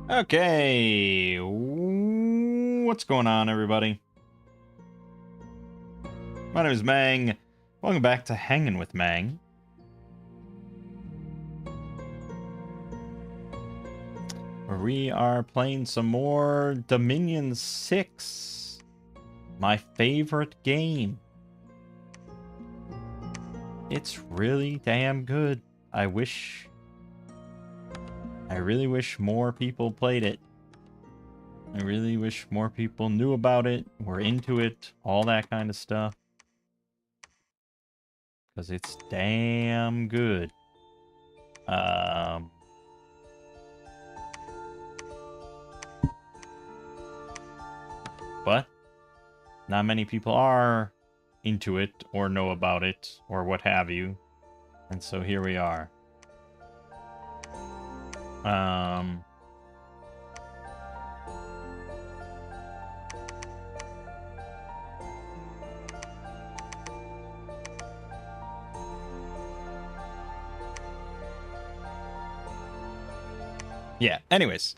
Okay, what's going on, everybody? My name is Mangg. Welcome back to Hanging with Mangg. Where we are playing some more Dominion 6. My favorite game. It's really damn good. I really wish more people played it. I really wish more people knew about it, were into it, all that kind of stuff. Because it's damn good. But not many people are into it or know about it or what have you. And so here we are. Yeah, anyways.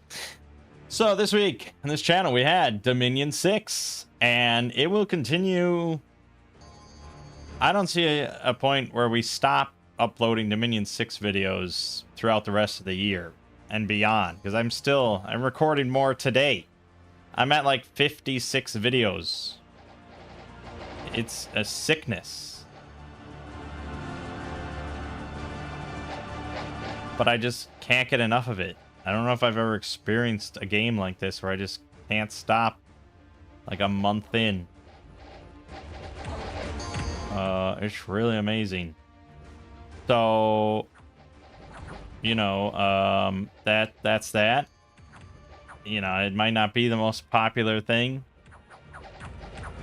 So this week on this channel we had Dominion 6, and it will continue. I don't see a point where we stop uploading Dominion 6 videos throughout the rest of the year and beyond, because I'm recording more today. I'm at like 56 videos. It's a sickness. But I just can't get enough of it. I don't know if I've ever experienced a game like this where I just can't stop like a month in. It's really amazing. So, you know, that's that. You know, it might not be the most popular thing,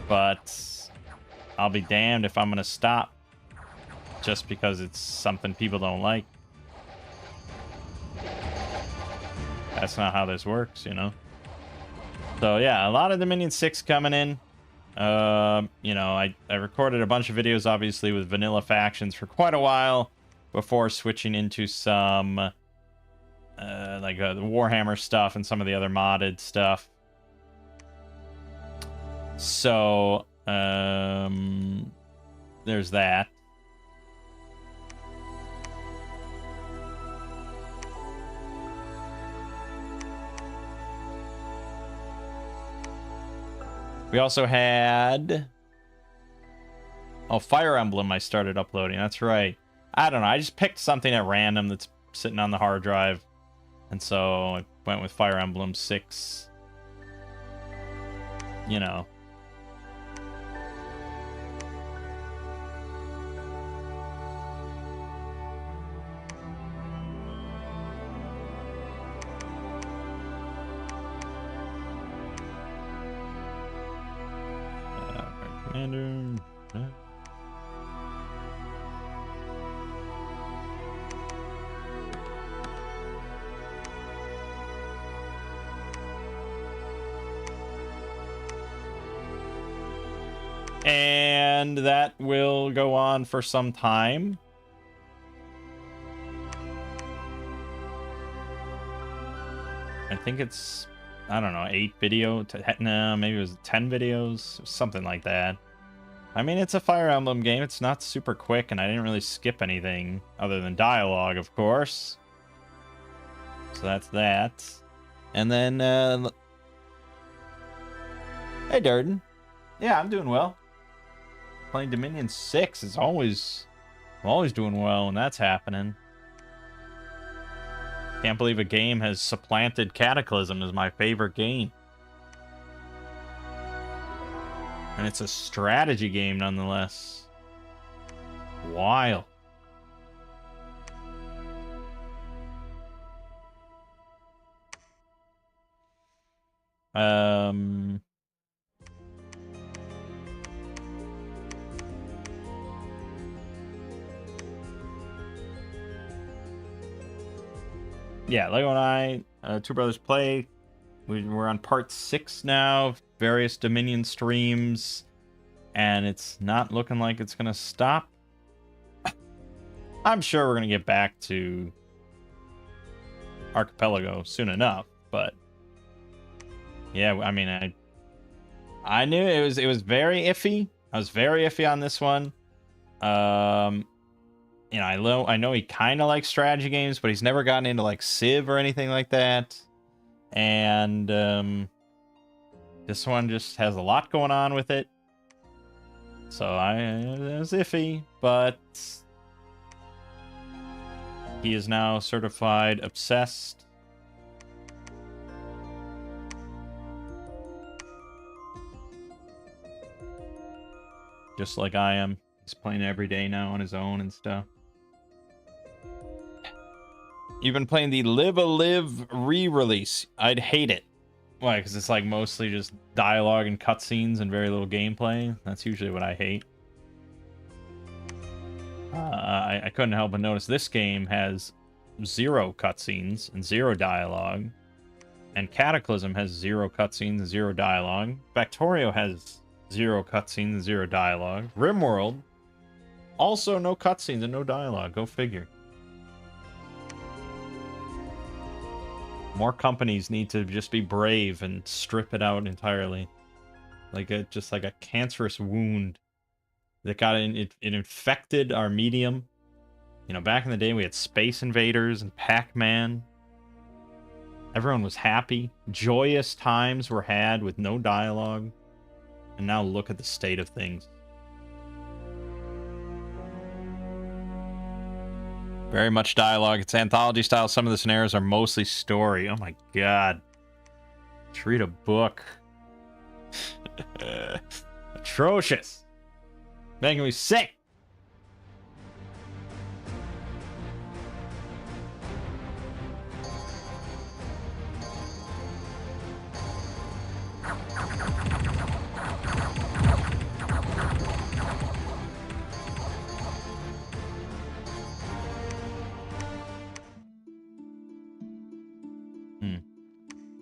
but I'll be damned if I'm gonna stop just because it's something people don't like. That's not how this works, you know? So yeah, a lot of Dominion 6 coming in. You know, I recorded a bunch of videos, obviously, with vanilla factions for quite a while before switching into some like the Warhammer stuff and some of the other modded stuff. So there's that. We also had... Oh, Fire Emblem I started uploading. That's right. I don't know. I just picked something at random that's sitting on the hard drive. And so I went with Fire Emblem 6. You know. Commander. And that will go on for some time. I think it's, I don't know, 8 video, no, maybe it was 10 videos, something like that. I mean, it's a Fire Emblem game. It's not super quick, and I didn't really skip anything other than dialogue, of course. So that's that. And then, hey, Durden. Yeah, I'm doing well. Playing Dominion 6 is I'm always doing well when that's happening. Can't believe a game has supplanted Cataclysm as my favorite game. And it's a strategy game nonetheless. Wild. Yeah, Lego and I, Two Brothers Play. We're on part 6 now. Various Dominion streams. And it's not looking like it's going to stop. I'm sure we're going to get back to Archipelago soon enough. but yeah, I mean, I knew it was very iffy. I was very iffy on this one. You know, I know he kind of likes strategy games, but he's never gotten into like Civ or anything like that. And this one just has a lot going on with it. So it was iffy, but he is now certified obsessed. Just like I am. He's playing every day now on his own and stuff. You've been playing the Live a Live re-release. I'd hate it. Why? Because it's like mostly just dialogue and cutscenes and very little gameplay. That's usually what I hate. I couldn't help but notice this game has 0 cutscenes and 0 dialogue. And Cataclysm has 0 cutscenes and 0 dialogue. Factorio has 0 cutscenes and 0 dialogue. RimWorld, also no cutscenes and no dialogue. Go figure. More companies need to just be brave and strip it out entirely. Like just like a cancerous wound that got in, it infected our medium. You know, back in the day we had Space Invaders and Pac-Man. Everyone was happy. Joyous times were had with no dialogue. And now look at the state of things. Very much dialogue. It's anthology style. Some of the scenarios are mostly story. Oh my god. Let's read a book. Atrocious. Making me sick.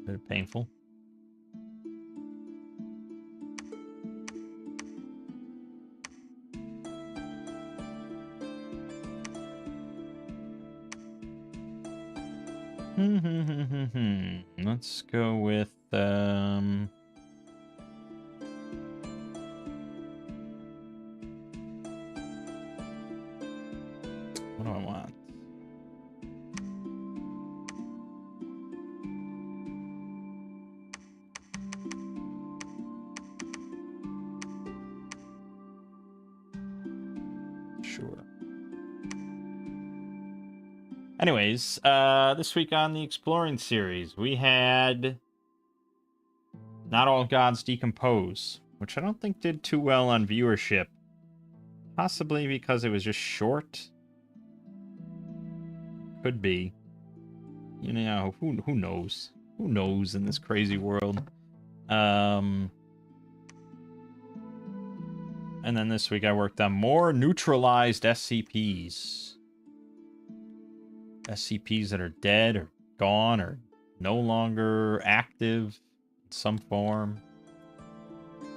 Bit painful. Let's go with what do I want? Sure. Anyways, this week on the Exploring series, we had Not All Gods Decompose, which I don't think did too well on viewership. Possibly because it was just short. Could be. You know, who knows? Who knows in this crazy world? And then this week I worked on more neutralized SCPs. SCPs that are dead or gone or no longer active in some form.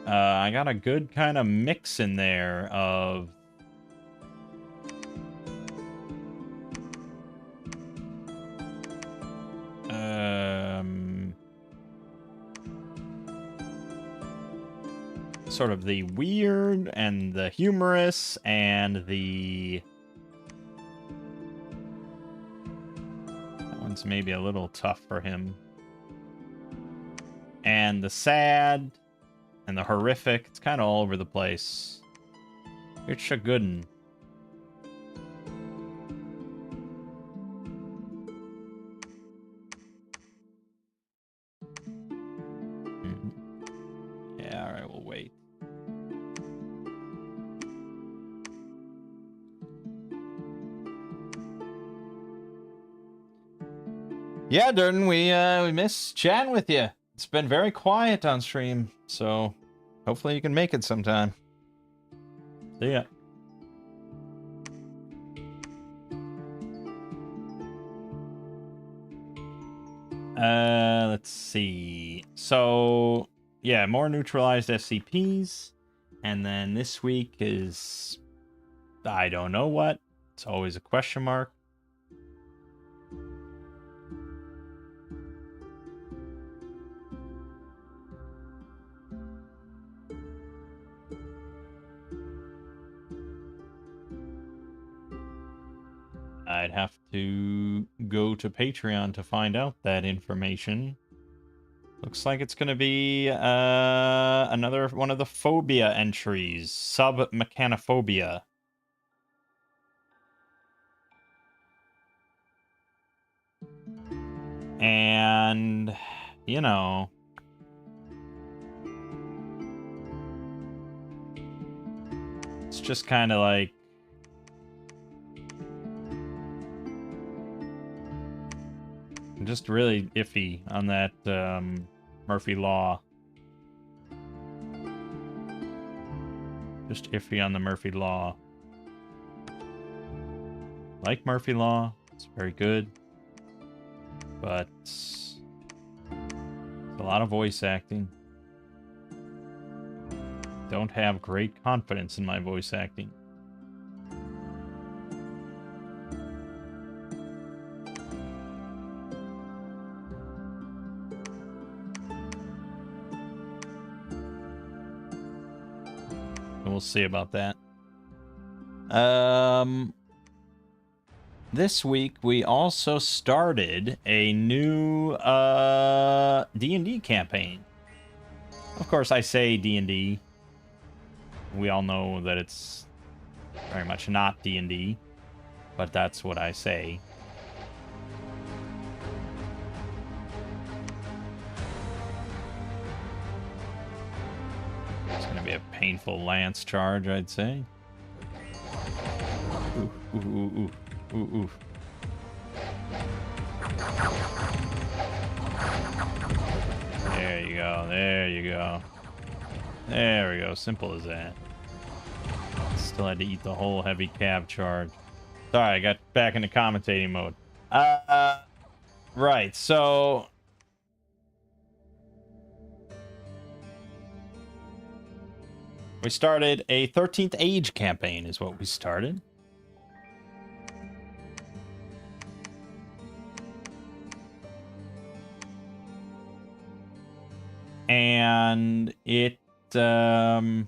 I got a good kind of mix in there of sort of the weird and the humorous and the... That one's maybe a little tough for him. And the sad and the horrific. It's kind of all over the place. It's a good one. Yeah, alright, we'll wait. Yeah, Durden, we miss chatting with you. It's been very quiet on stream, so hopefully you can make it sometime. See ya. Let's see. So, yeah, more neutralized SCPs. And then this week is... I don't know what. It's always a question mark. I'd have to go to Patreon to find out that information. Looks like it's going to be another one of the phobia entries, submechanophobia. And, you know, it's just kind of like, just really iffy on that Murphy Law. Just iffy on the Murphy Law. Like Murphy Law, it's very good. But it's a lot of voice acting. Don't have great confidence in my voice acting. We'll see about that. This week we also started a new D&D campaign. Of course, I say D&D. We all know that it's very much not D&D, but that's what I say. It's gonna be a painful lance charge, I'd say. Ooh, ooh, ooh, ooh. Ooh, ooh. There you go. There you go. There we go. Simple as that. Still had to eat the whole heavy cab charge. Sorry, I got back into commentating mode. Right. So we started a 13th Age campaign is what we started. And it I'm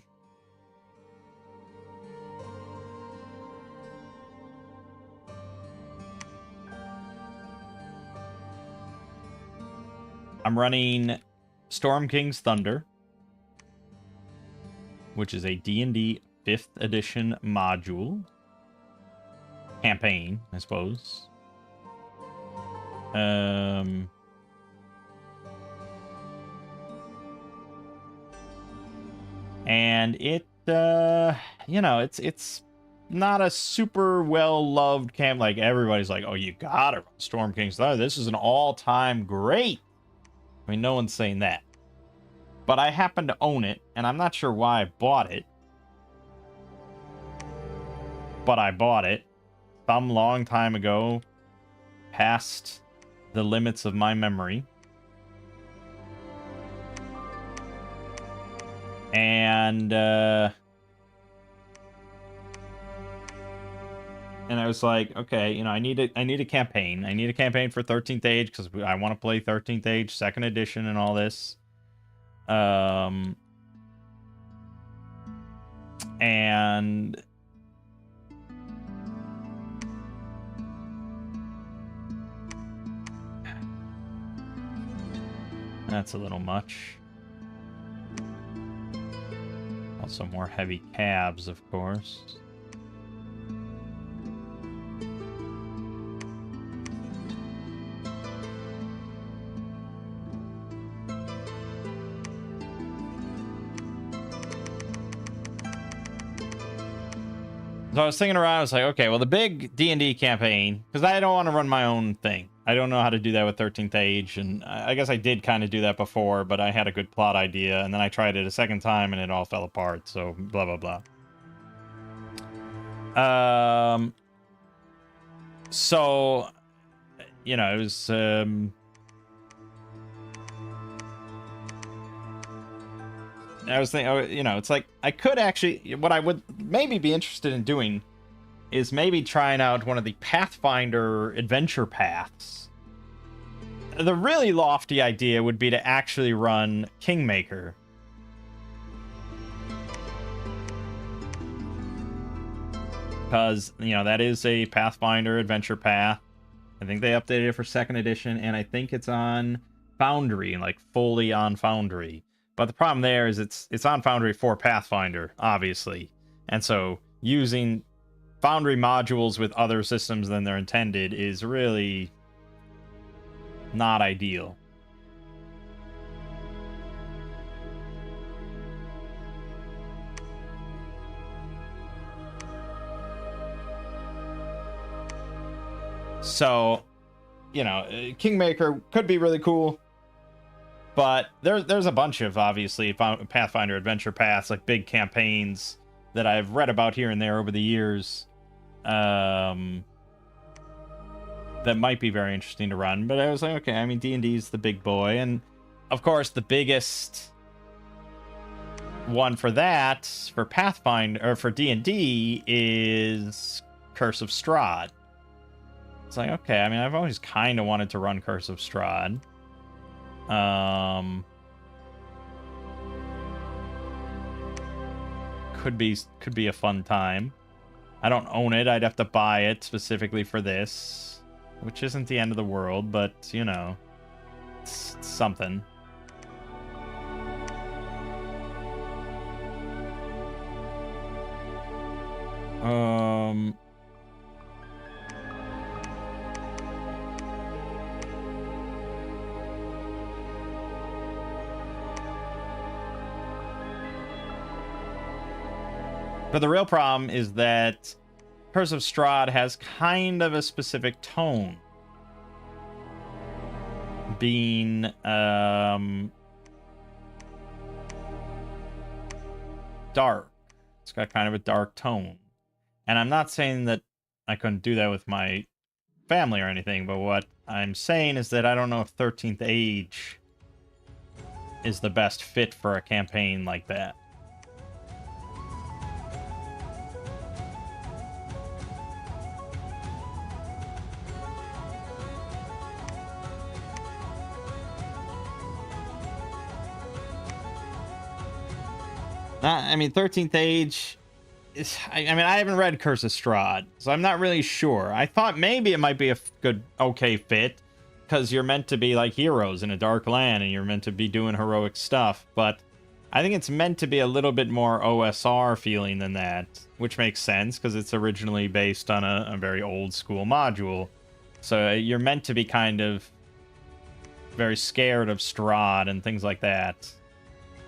running Storm King's Thunder, which is a D&D 5th edition module campaign, I suppose. And it, you know, it's not a super well-loved camp. Like, everybody's like, oh, you gotta run Storm King's Thunder. This is an all-time great. I mean, no one's saying that. But I happen to own it, and I'm not sure why I bought it. But I bought it some long time ago, past the limits of my memory. And I was like, okay, you know, I need a campaign. I need a campaign for 13th Age because I want to play 13th Age 2nd edition and all this. And that's a little much. Also more heavy cabs, of course. So I was thinking around, I was like, okay, well, the big D&D campaign, because I don't want to run my own thing. I don't know how to do that with 13th Age, and I guess I did kind of do that before, but I had a good plot idea, and then I tried it a second time, and it all fell apart, so blah, blah, blah. So, you know, it was, I was thinking, you know, it's like, I could actually, what I would maybe be interested in doing is maybe trying out one of the Pathfinder adventure paths. The really lofty idea would be to actually run Kingmaker. because, you know, that is a Pathfinder adventure path. I think they updated it for 2nd edition, and I think it's on Foundry, like fully on Foundry. But the problem there is it's on Foundry for Pathfinder, obviously. And so using Foundry modules with other systems than they're intended is really not ideal. So, you know, Kingmaker could be really cool, but there's a bunch of, obviously, Pathfinder adventure paths, like big campaigns that I've read about here and there over the years, that might be very interesting to run. But I was like, okay, I mean, D&D's the big boy, and of course the biggest one for that, for Pathfinder, or for D&D, is Curse of Strahd. It's like, okay, I mean, I've always kind of wanted to run Curse of Strahd. Could be a fun time. I don't own it. I'd have to buy it specifically for this, which isn't the end of the world, but, you know, it's something. But the real problem is that Curse of Strahd has kind of a specific tone. Being, dark. It's got kind of a dark tone. And I'm not saying that I couldn't do that with my family or anything, but what I'm saying is that I don't know if 13th Age is the best fit for a campaign like that. I mean, 13th Age is... I mean, I haven't read Curse of Strahd, so I'm not really sure. I thought maybe it might be a good, okay fit, because you're meant to be like heroes in a dark land, and you're meant to be doing heroic stuff, but I think it's meant to be a little bit more OSR feeling than that, which makes sense, because it's originally based on a very old school module. So you're meant to be kind of very scared of Strahd and things like that.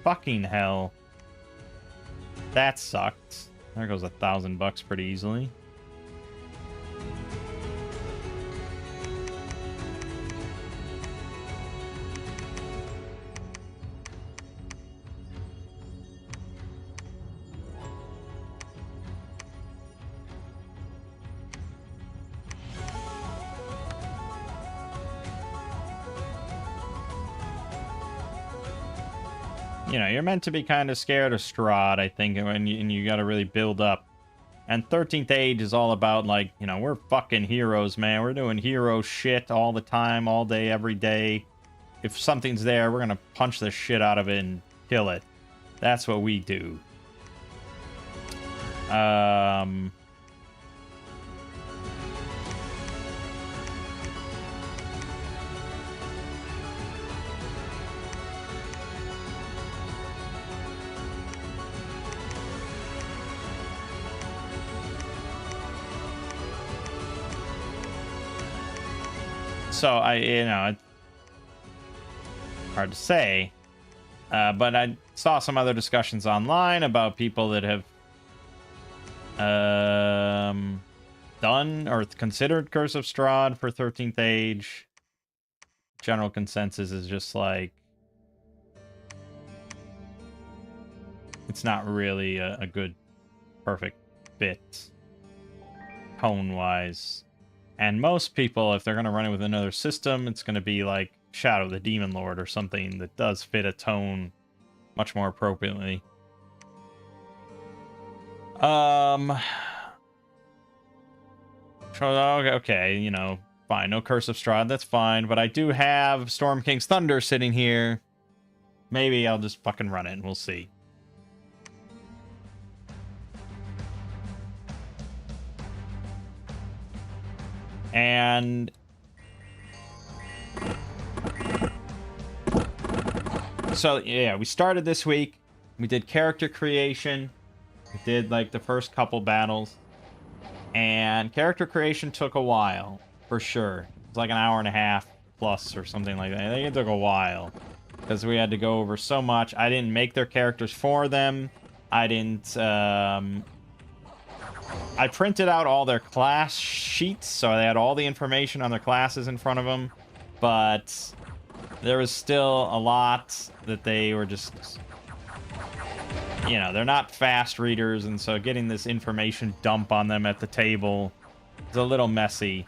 Fucking hell. That sucked. There goes $1,000 pretty easily. You know, you're meant to be kind of scared of Strahd, I think, and you got to really build up. And 13th Age is all about, like, you know, we're fucking heroes, man. We're doing hero shit all the time, all day, every day. If something's there, we're going to punch the shit out of it and kill it. That's what we do. So you know, it's hard to say, but I saw some other discussions online about people that have done or considered Curse of Strahd for 13th Age. General consensus is just like, it's not really a good, perfect fit, tone-wise. And most people, if they're going to run it with another system, it's going to be like Shadow the Demon Lord or something that does fit a tone much more appropriately. Okay, you know, fine. No Curse of Strahd, that's fine. But I do have Storm King's Thunder sitting here. Maybe I'll just fucking run it and we'll see. And so, yeah, we started this week. We did character creation. We did, like, the first couple battles. And character creation took a while, for sure. It was like an hour and a half plus or something like that. I think it took a while. Because we had to go over so much. I didn't make their characters for them. I didn't, I printed out all their class sheets, so they had all the information on their classes in front of them. But there was still a lot that they were just, you know, they're not fast readers, and so getting this information dump on them at the table is a little messy.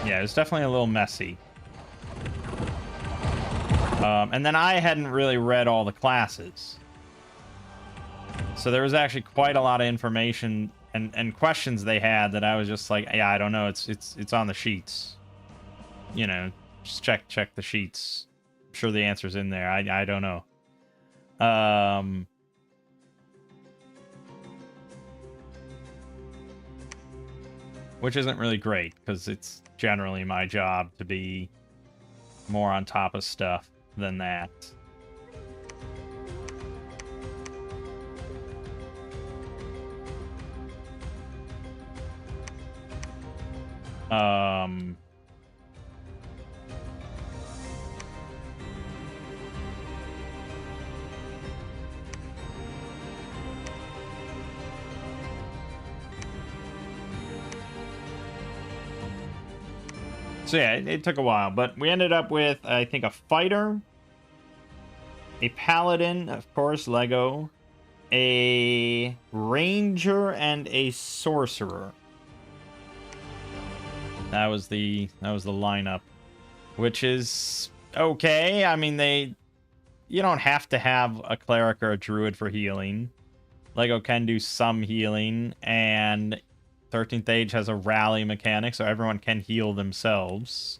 Yeah, it's definitely a little messy. And then I hadn't really read all the classes. So there was actually quite a lot of information and questions they had that I was just like, yeah, I don't know. It's on the sheets. You know, just check the sheets. I'm sure the answer's in there. I don't know. Which isn't really great, because it's generally my job to be more on top of stuff than that. So yeah, it took a while, but we ended up with, I think, a fighter, a paladin, of course, Lego, a ranger, and a sorcerer. That was the lineup, which is okay. I mean, you don't have to have a cleric or a druid for healing. Lego can do some healing, and 13th Age has a rally mechanic, so everyone can heal themselves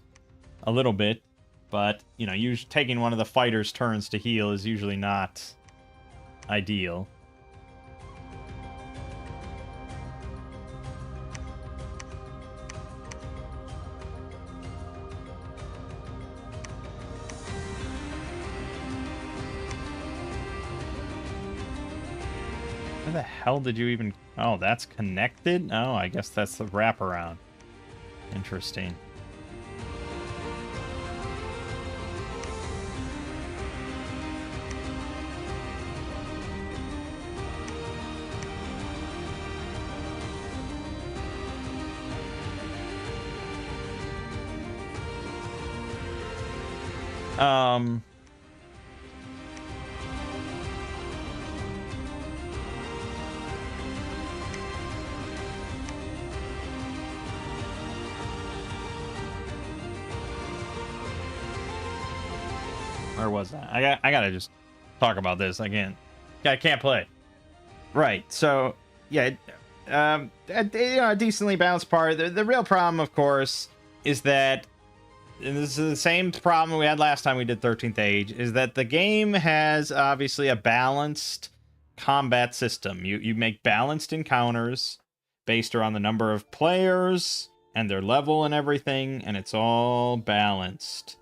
a little bit. But, you know, taking one of the fighters' turns to heal is usually not ideal. Where the hell did you even... Oh, that's connected? Oh, I guess that's the wraparound. Interesting. Where was that? I gotta just talk about this. I can't play. Right. So yeah, a decently balanced part. The real problem, of course, is that, and this is the same problem we had last time we did 13th Age, is that the game has obviously a balanced combat system. You make balanced encounters based around the number of players and their level and everything, and it's all balanced.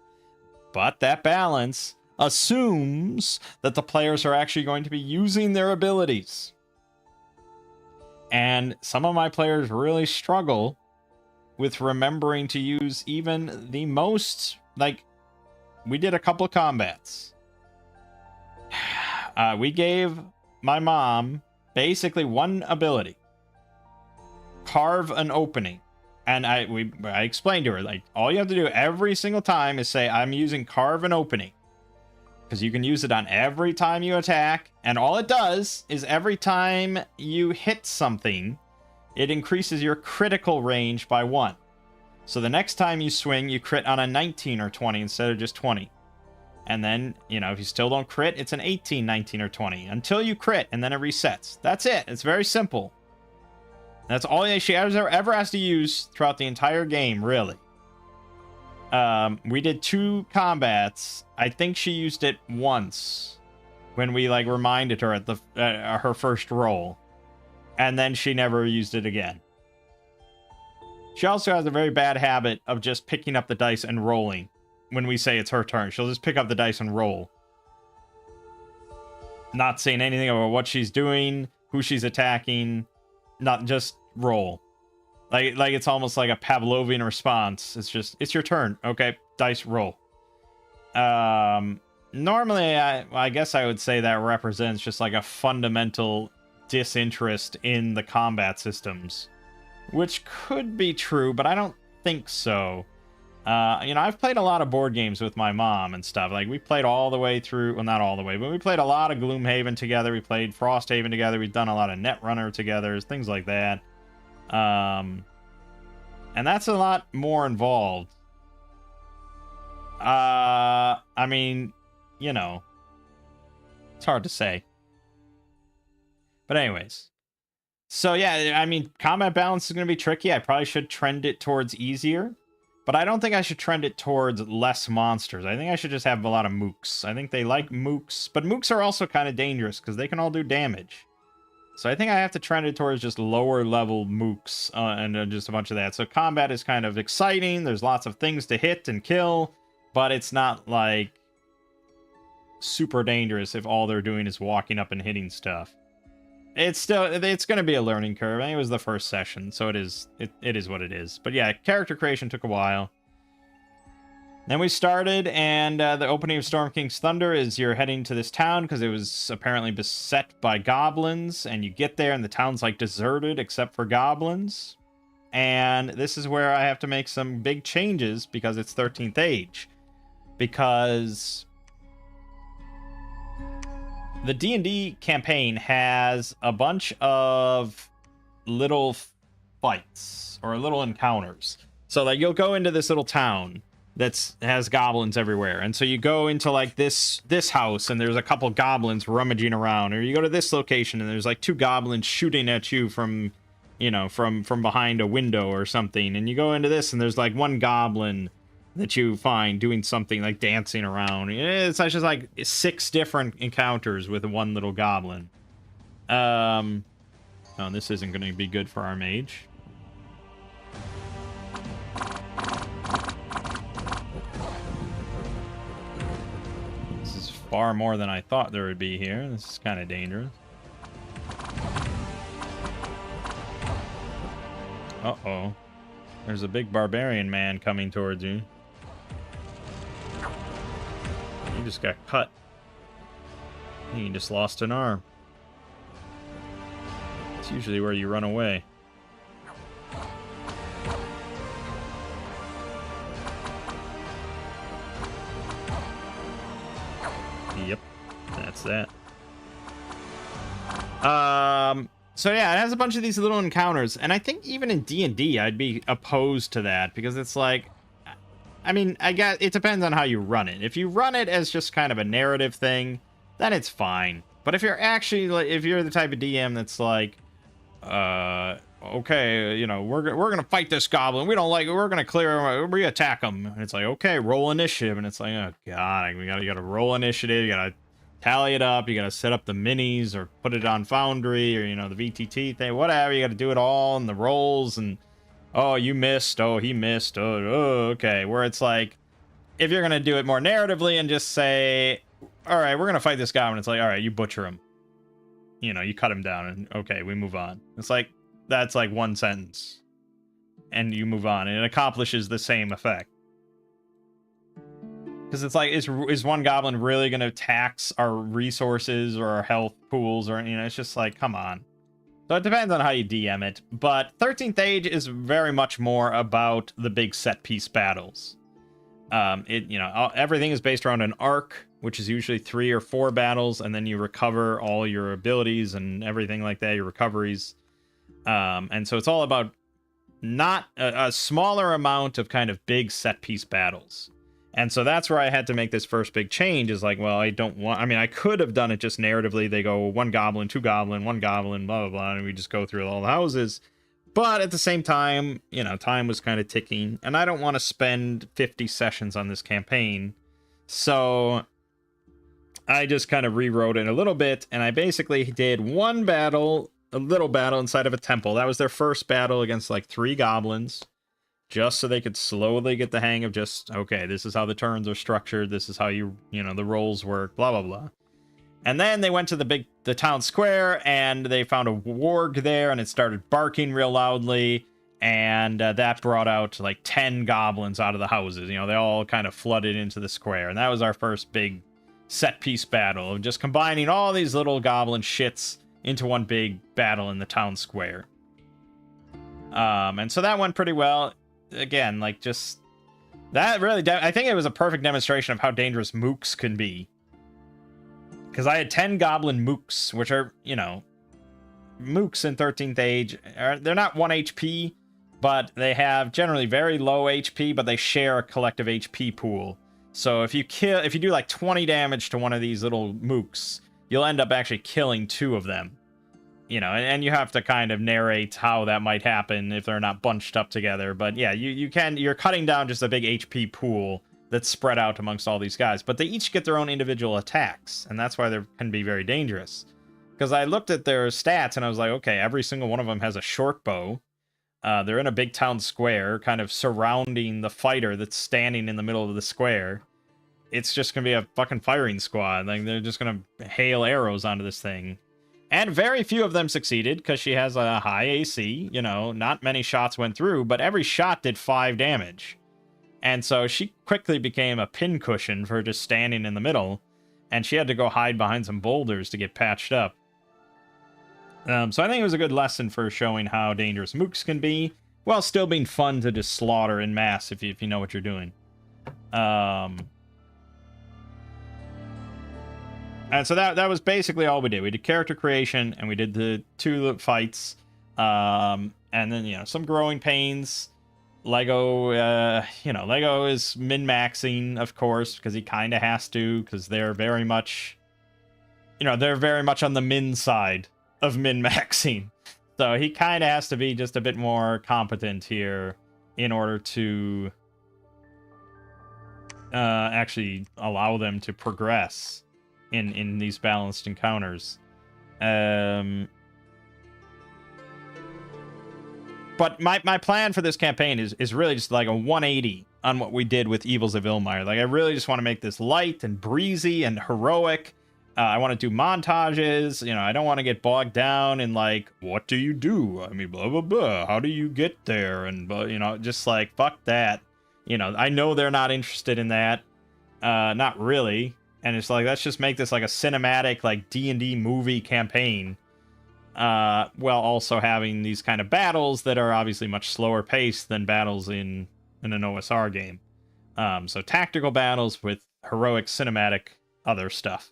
But that balance assumes that the players are actually going to be using their abilities. And some of my players really struggle with remembering to use even the most, like, we did a couple of combats. We gave my mom basically one ability. Carve an opening. And I explained to her, like, all you have to do every single time is say, I'm using carve an opening. Because you can use it on every time you attack. And all it does is every time you hit something, it increases your critical range by 1. So the next time you swing, you crit on a 19 or 20 instead of just 20. And then, you know, if you still don't crit, it's an 18, 19, or 20. Until you crit, and then it resets. That's it. It's very simple. That's all she ever has to use throughout the entire game, really. We did 2 combats. I think she used it once when we like reminded her at the her first roll, and then she never used it again. She also has a very bad habit of just picking up the dice and rolling when we say it's her turn. She'll just pick up the dice and roll, not saying anything about what she's doing, who she's attacking, not just roll. Like it's almost like a Pavlovian response. It's just, it's your turn. Okay, dice, roll. Normally, I guess I would say that represents just like a fundamental disinterest in the combat systems, which could be true, but I don't think so. You know, I've played a lot of board games with my mom and stuff. Like, we played all the way through, well, not all the way, but we played a lot of Gloomhaven together. We played Frosthaven together. We've done a lot of Netrunner together, things like that. And that's a lot more involved. I mean, you know, it's hard to say. But anyways. So yeah, I mean, combat balance is going to be tricky. I probably should trend it towards easier. But I don't think I should trend it towards less monsters. I think I should just have a lot of mooks. I think they like mooks. But mooks are also kind of dangerous because they can all do damage. So I think I have to trend it towards just lower level mooks and just a bunch of that. So combat is kind of exciting. There's lots of things to hit and kill. But it's not like super dangerous if all they're doing is walking up and hitting stuff. It's going to be a learning curve. I think it was the first session, so it is what it is. But yeah, character creation took a while. Then we started, and the opening of Storm King's Thunder is you're heading to this town because it was apparently beset by goblins, and you get there and the town's like deserted except for goblins. And this is where I have to make some big changes because it's 13th Age. Because the D&D campaign has a bunch of little fights or little encounters. So like you'll go into this little town that has goblins everywhere, and so you go into like this house and there's a couple goblins rummaging around, or you go to this location and there's like 2 goblins shooting at you from, you know, from behind a window or something, and you go into this and there's like 1 goblin that you find doing something like dancing around. It's just like 6 different encounters with 1 little goblin. Oh, this isn't going to be good for our mage. This is far more than I thought there would be here. This is kind of dangerous. Uh-oh. There's a big barbarian man coming towards you. You just got cut. You just lost an arm. It's usually where you run away. Yep, that's that. So yeah, it has a bunch of these little encounters, and I think even in D&D I'd be opposed to that because it's like, I mean, I guess it depends on how you run it. If you run it as just kind of a narrative thing, then it's fine. But if you're actually like, if you're the type of DM that's like, okay, you know, we're gonna fight this goblin. We don't like it. We're gonna clear him. We attack him. And it's like, okay, roll initiative. And it's like, oh god, you gotta roll initiative. You gotta tally it up. You gotta set up the minis or put it on Foundry or, you know, the VTT thing, whatever. You gotta do it all in the rolls and. Oh, you missed. Oh, he missed. Oh, okay. Where it's like, if you're going to do it more narratively and just say, all right, we're going to fight this guy. And it's like, all right, you butcher him. You know, you cut him down and okay, we move on. It's like, that's like 1 sentence. And you move on. And it accomplishes the same effect. Because it's like, is 1 goblin really going to tax our resources or our health pools? Or, you know, it's just like, come on. So it depends on how you DM it, but 13th Age is very much more about the big set-piece battles. You know, everything is based around an arc, which is usually 3 or 4 battles, and then you recover all your abilities and everything like that, your recoveries. And so it's all about not a smaller amount of kind of big set-piece battles. And so that's where I had to make this first big change is like, well, I don't want, I mean, I could have done it just narratively. They go 1 goblin, 2 goblin, 1 goblin, blah, blah, blah. And we just go through all the houses. But at the same time, you know, time was kind of ticking, and I don't want to spend 50 sessions on this campaign. So I just kind of rewrote it a little bit, and I basically did one battle, a little battle inside of a temple. That was their first battle against like 3 goblins, just so they could slowly get the hang of just, okay, this is how the turns are structured, this is how you know, the rolls work, blah, blah, blah. And then they went to the town square, and they found a warg there, and it started barking real loudly, and that brought out like 10 goblins out of the houses. You know, they all kind of flooded into the square, and that was our first big set piece battle of just combining all these little goblin shits into one big battle in the town square. And so that went pretty well. Again, like, just that really, I think it was a perfect demonstration of how dangerous mooks can be. Because I had 10 goblin mooks, which are, you know, mooks in 13th Age. They're not 1 HP, but they have generally very low HP, but they share a collective HP pool. So if you do like 20 damage to one of these little mooks, you'll end up actually killing 2 of them. You know, and you have to kind of narrate how that might happen if they're not bunched up together. But yeah, you're cutting down just a big HP pool that's spread out amongst all these guys, but they each get their own individual attacks, and that's why they can be very dangerous. Because I looked at their stats, and I was like, okay, every single one of them has a short bow. They're in a big town square, kind of surrounding the fighter that's standing in the middle of the square. It's just going to be a fucking firing squad. Like, they're just going to hail arrows onto this thing. And very few of them succeeded, because she has a high AC. You know, not many shots went through, but every shot did 5 damage. And so she quickly became a pincushion for just standing in the middle, and she had to go hide behind some boulders to get patched up. So I think it was a good lesson for showing how dangerous mooks can be, while still being fun to just slaughter in mass if you know what you're doing. And so that was basically all we did. We did character creation, and we did the 2 fights, and then, you know, some growing pains. Lego, Lego is min-maxing, of course, because he kind of has to, because they're very much, they're very much on the min side of min-maxing. So he kind of has to be just a bit more competent here in order to actually allow them to progress in these balanced encounters. But my plan for this campaign is really just like a 180 on what we did with Evils of Ilmire. Like, I really just want to make this light and breezy and heroic. I want to do montages. You know, I don't want to get bogged down in, like, what do you do? I mean, blah, blah, blah. How do you get there? And, just like, fuck that. You know, I know they're not interested in that. Not really. And it's like, let's just make this like a cinematic, like, D&D movie campaign. While also having these kind of battles that are obviously much slower paced than battles in an OSR game. So tactical battles with heroic cinematic other stuff.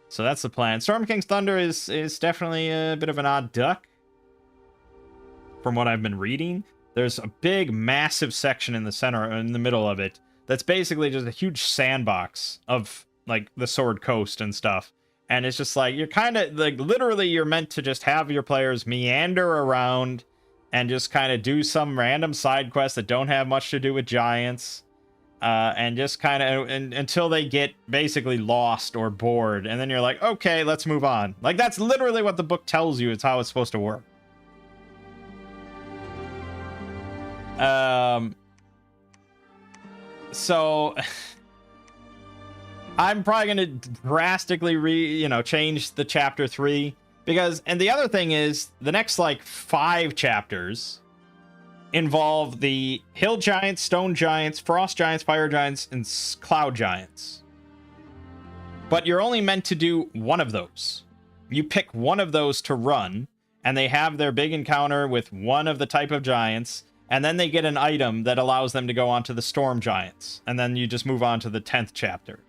So that's the plan. Storm King's Thunder is definitely a bit of an odd duck. From what I've been reading, there's a big, massive section in the center, in the middle of it, that's basically just a huge sandbox of like the Sword Coast and stuff. And it's just like, you're kind of like, literally you're meant to just have your players meander around and just kind of do some random side quests that don't have much to do with giants. And just kind of until they get basically lost or bored. And then you're like, okay, let's move on. Like, that's literally what the book tells you. It's how it's supposed to work. So I'm probably going to drastically change the chapter 3 because, and the other thing is the next like 5 chapters involve the hill giants, stone giants, frost giants, fire giants, and cloud giants. But you're only meant to do one of those. You pick one of those to run, and they have their big encounter with one of the type of giants, and then they get an item that allows them to go on to the storm giants. And then you just move on to the 10th chapter.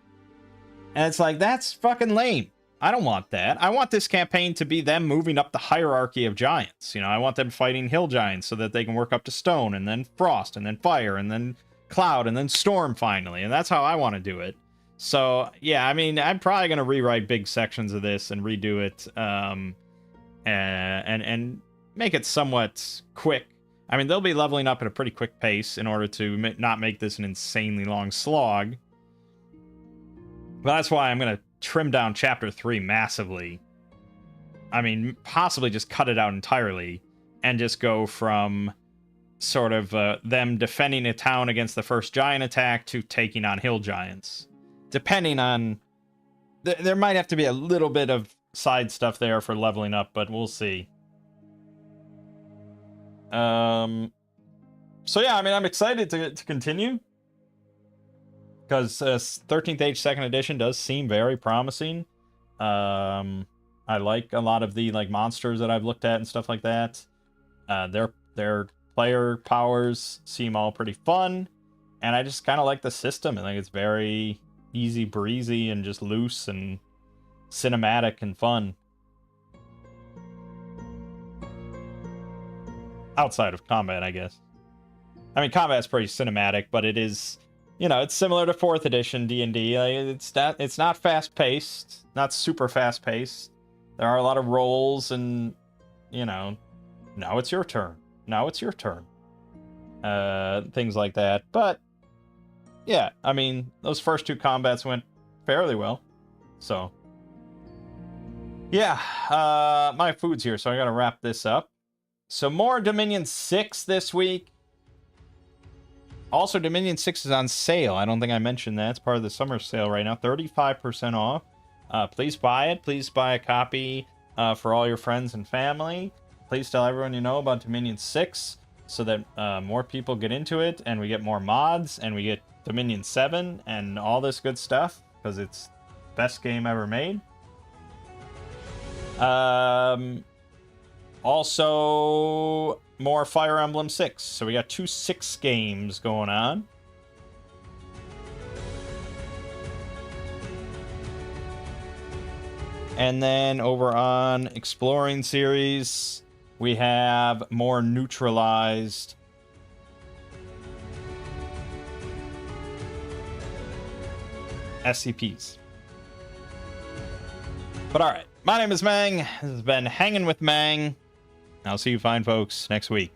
And it's like, that's fucking lame. I don't want that. I want this campaign to be them moving up the hierarchy of giants. I want them fighting hill giants so that they can work up to stone, and then frost, and then fire, and then cloud, and then storm finally. And that's how I want to do it. So, yeah, I mean, I'm probably going to rewrite big sections of this and redo it. And make it somewhat quick. I mean, they'll be leveling up at a pretty quick pace in order to not make this an insanely long slog. But that's why I'm going to trim down Chapter 3 massively. I mean, possibly just cut it out entirely and just go from sort of them defending a town against the first giant attack to taking on hill giants. Depending on... There might have to be a little bit of side stuff there for leveling up, but we'll see. So yeah, I mean, I'm excited to continue. Because 13th Age 2nd Edition does seem very promising. I like a lot of the like monsters that I've looked at and stuff like that. Their player powers seem all pretty fun, and I just kind of like the system. I think it's very easy breezy and just loose and cinematic and fun. Outside of combat, I guess. I mean, combat's pretty cinematic, but it is, you know, it's similar to 4th edition D&D. It's not fast-paced, not super fast-paced. There are a lot of rolls and, you know, now it's your turn. Now it's your turn. Things like that. But, yeah, I mean, those first 2 combats went fairly well. So, yeah, my food's here, so I gotta wrap this up. So more Dominion 6 this week. Also, Dominion 6 is on sale. I don't think I mentioned that. It's part of the summer sale right now. 35% off. Please buy it. Please buy a copy for all your friends and family. Please tell everyone you know about Dominion 6 so that more people get into it and we get more mods and we get Dominion 7 and all this good stuff because it's the best game ever made. Also, more Fire Emblem 6. So we got 2 6 games going on. And then over on Exploring Series, we have more neutralized SCPs. But alright, my name is Mangg. This has been Hanging with Mangg. I'll see you fine folks next week.